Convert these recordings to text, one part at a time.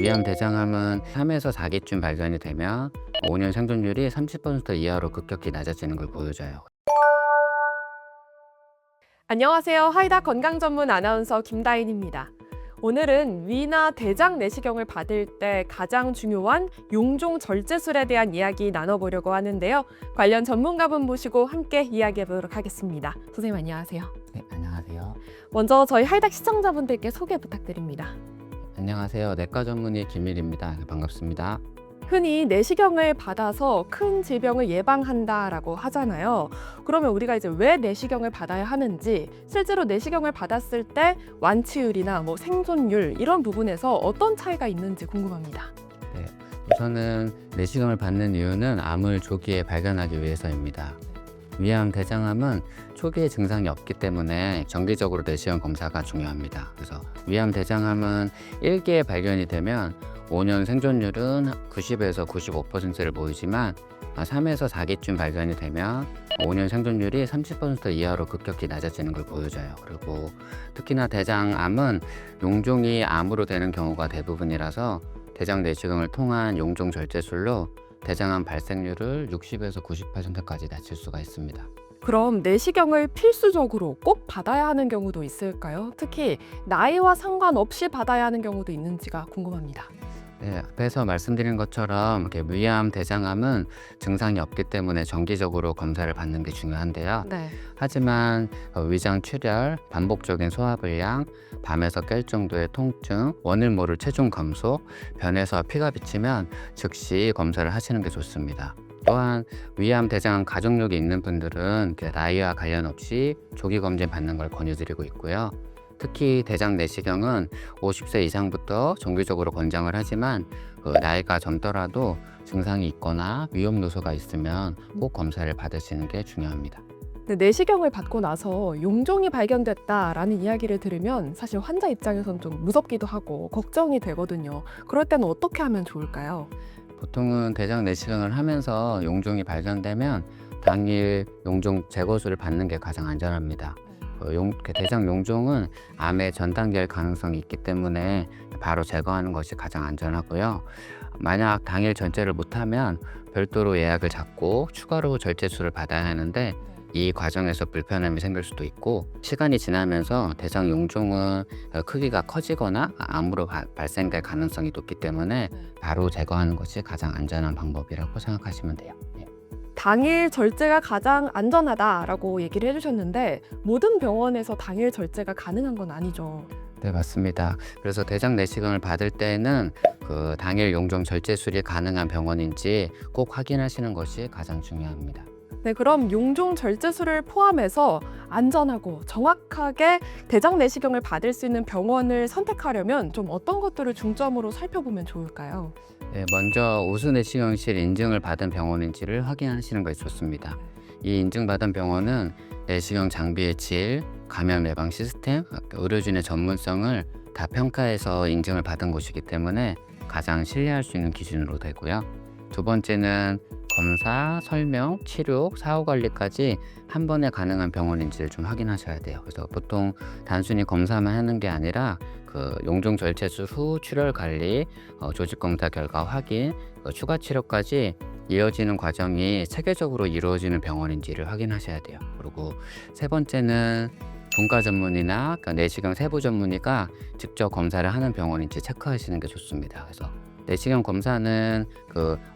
위암 대장암은 3에서 4기쯤 발견이 되면 5년 생존율이 30% 이하로 급격히 낮아지는 걸 보여줘요. 안녕하세요. 하이다 건강 전문 아나운서 김다인입니다. 오늘은 위나 대장 내시경을 받을 때 가장 중요한 용종 절제술에 대한 이야기 나눠보려고 하는데요. 관련 전문가분 모시고 함께 이야기해보도록 하겠습니다. 선생님 안녕하세요. 네, 안녕하세요. 먼저 저희 하이다 시청자분들께 소개 부탁드립니다. 안녕하세요. 내과 전문의 김일입니다. 반갑습니다. 흔히 내시경을 받아서 큰 질병을 예방한다라고 하잖아요. 그러면 우리가 이제 왜 내시경을 받아야 하는지, 실제로 내시경을 받았을 때 완치율이나 생존율 이런 부분에서 어떤 차이가 있는지 궁금합니다. 네, 우선은 내시경을 받는 이유는 암을 조기에 발견하기 위해서입니다. 위암 대장암은 초기에 증상이 없기 때문에 정기적으로 내시경 검사가 중요합니다. 그래서 위암 대장암은 1기에 발견이 되면 5년 생존율은 90에서 95%를 보이지만 3에서 4기쯤 발견이 되면 5년 생존율이 30% 이하로 급격히 낮아지는 걸 보여줘요. 그리고 특히나 대장암은 용종이 암으로 되는 경우가 대부분이라서 대장 내시경을 통한 용종 절제술로 대장암 발생률을 60에서 90%까지 낮출 수가 있습니다. 그럼 내시경을 필수적으로 꼭 받아야 하는 경우도 있을까요? 특히 나이와 상관없이 받아야 하는 경우도 있는지가 궁금합니다. 네, 앞에서 말씀드린 것처럼 위암, 대장암은 증상이 없기 때문에 정기적으로 검사를 받는 게 중요한데요. 네. 하지만 위장 출혈, 반복적인 소화불량, 밤에서 깰 정도의 통증, 원을 모를 체중 감소, 변에서 피가 비치면 즉시 검사를 하시는 게 좋습니다. 또한 위암, 대장암 가족력이 있는 분들은 나이와 관련 없이 조기 검진 받는 걸 권유드리고 있고요. 특히 대장 내시경은 50세 이상부터 정기적으로 권장을 하지만 나이가 젊더라도 증상이 있거나 위험 요소가 있으면 꼭 검사를 받으시는 게 중요합니다. 내시경을 받고 나서 용종이 발견됐다라는 이야기를 들으면 사실 환자 입장에선 좀 무섭기도 하고 걱정이 되거든요. 그럴 때는 어떻게 하면 좋을까요? 보통은 대장 내시경을 하면서 용종이 발견되면 당일 용종 제거술을 받는 게 가장 안전합니다. 대장 용종은 암의 전 단계일 가능성이 있기 때문에 바로 제거하는 것이 가장 안전하고요. 만약 당일 절제를 못하면 별도로 예약을 잡고 추가로 절제술을 받아야 하는데 이 과정에서 불편함이 생길 수도 있고, 시간이 지나면서 대장 용종은 크기가 커지거나 암으로 발생될 가능성이 높기 때문에 바로 제거하는 것이 가장 안전한 방법이라고 생각하시면 돼요. 네. 당일 절제가 가장 안전하다라고 얘기를 해주셨는데 모든 병원에서 당일 절제가 가능한 건 아니죠. 네, 맞습니다. 그래서 대장 내시경을 받을 때는 당일 용종 절제술이 가능한 병원인지 꼭 확인하시는 것이 가장 중요합니다. 네, 그럼 용종 절제술을 포함해서 안전하고 정확하게 대장 내시경을 받을 수 있는 병원을 선택하려면 좀 어떤 것들을 중점으로 살펴보면 좋을까요? 네, 먼저 우수 내시경실 인증을 받은 병원인지를 확인하시는 것이 좋습니다. 이 인증받은 병원은 내시경 장비의 질, 감염 예방 시스템, 의료진의 전문성을 다 평가해서 인증을 받은 곳이기 때문에 가장 신뢰할 수 있는 기준으로 되고요. 두 번째는 검사, 설명, 치료, 사후 관리까지 한 번에 가능한 병원인지를 좀 확인하셔야 돼요. 그래서 보통 단순히 검사만 하는 게 아니라 용종 절제술 후 출혈 관리, 조직 검사 결과 확인, 추가 치료까지 이어지는 과정이 체계적으로 이루어지는 병원인지를 확인하셔야 돼요. 그리고 세 번째는 분과 전문의나 내시경 세부 전문의가 직접 검사를 하는 병원인지 체크하시는 게 좋습니다. 그래서 내시경 검사는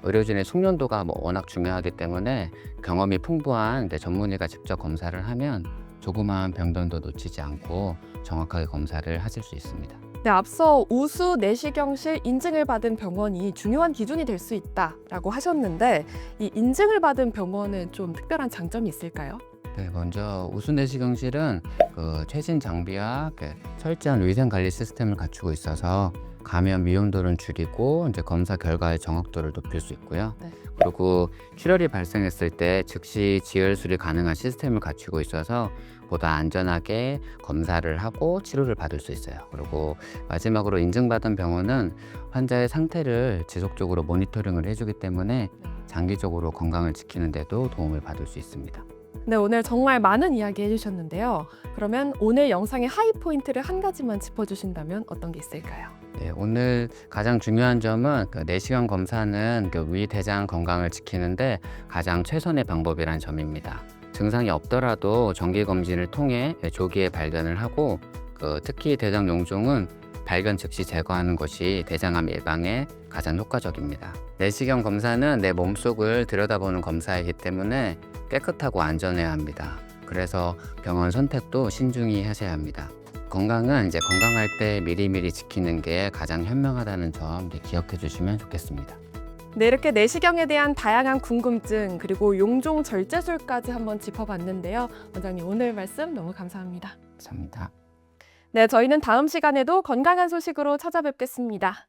의료진의 숙련도가 워낙 중요하기 때문에 경험이 풍부한 전문의가 직접 검사를 하면 조그마한 병동도 놓치지 않고 정확하게 검사를 하실 수 있습니다. 네, 앞서 우수 내시경실 인증을 받은 병원이 중요한 기준이 될 수 있다라고 하셨는데 이 인증을 받은 병원은 좀 특별한 장점이 있을까요? 네, 먼저 우수 내시경실은 최신 장비와 철저한 위생 관리 시스템을 갖추고 있어서 감염 위험도를 줄이고 검사 결과의 정확도를 높일 수 있고요. 네. 그리고 출혈이 발생했을 때 즉시 지혈술이 가능한 시스템을 갖추고 있어서 보다 안전하게 검사를 하고 치료를 받을 수 있어요. 그리고 마지막으로 인증받은 병원은 환자의 상태를 지속적으로 모니터링을 해주기 때문에 장기적으로 건강을 지키는 데도 도움을 받을 수 있습니다. 네, 오늘 정말 많은 이야기 해주셨는데요. 그러면 오늘 영상의 하이포인트를 한 가지만 짚어주신다면 어떤 게 있을까요? 네, 오늘 가장 중요한 점은 내시경 검사는 위 대장 건강을 지키는데 가장 최선의 방법이란 점입니다. 증상이 없더라도 정기 검진을 통해 조기에 발견을 하고 특히 대장 용종은 발견 즉시 제거하는 것이 대장암 예방에 가장 효과적입니다. 내시경 검사는 내 몸속을 들여다보는 검사이기 때문에 깨끗하고 안전해야 합니다. 그래서 병원 선택도 신중히 하셔야 합니다. 건강은 건강할 때 미리미리 지키는 게 가장 현명하다는 점 기억해 주시면 좋겠습니다. 네, 이렇게 내시경에 대한 다양한 궁금증 그리고 용종 절제술까지 한번 짚어봤는데요. 원장님 오늘 말씀 너무 감사합니다. 감사합니다. 네, 저희는 다음 시간에도 건강한 소식으로 찾아뵙겠습니다.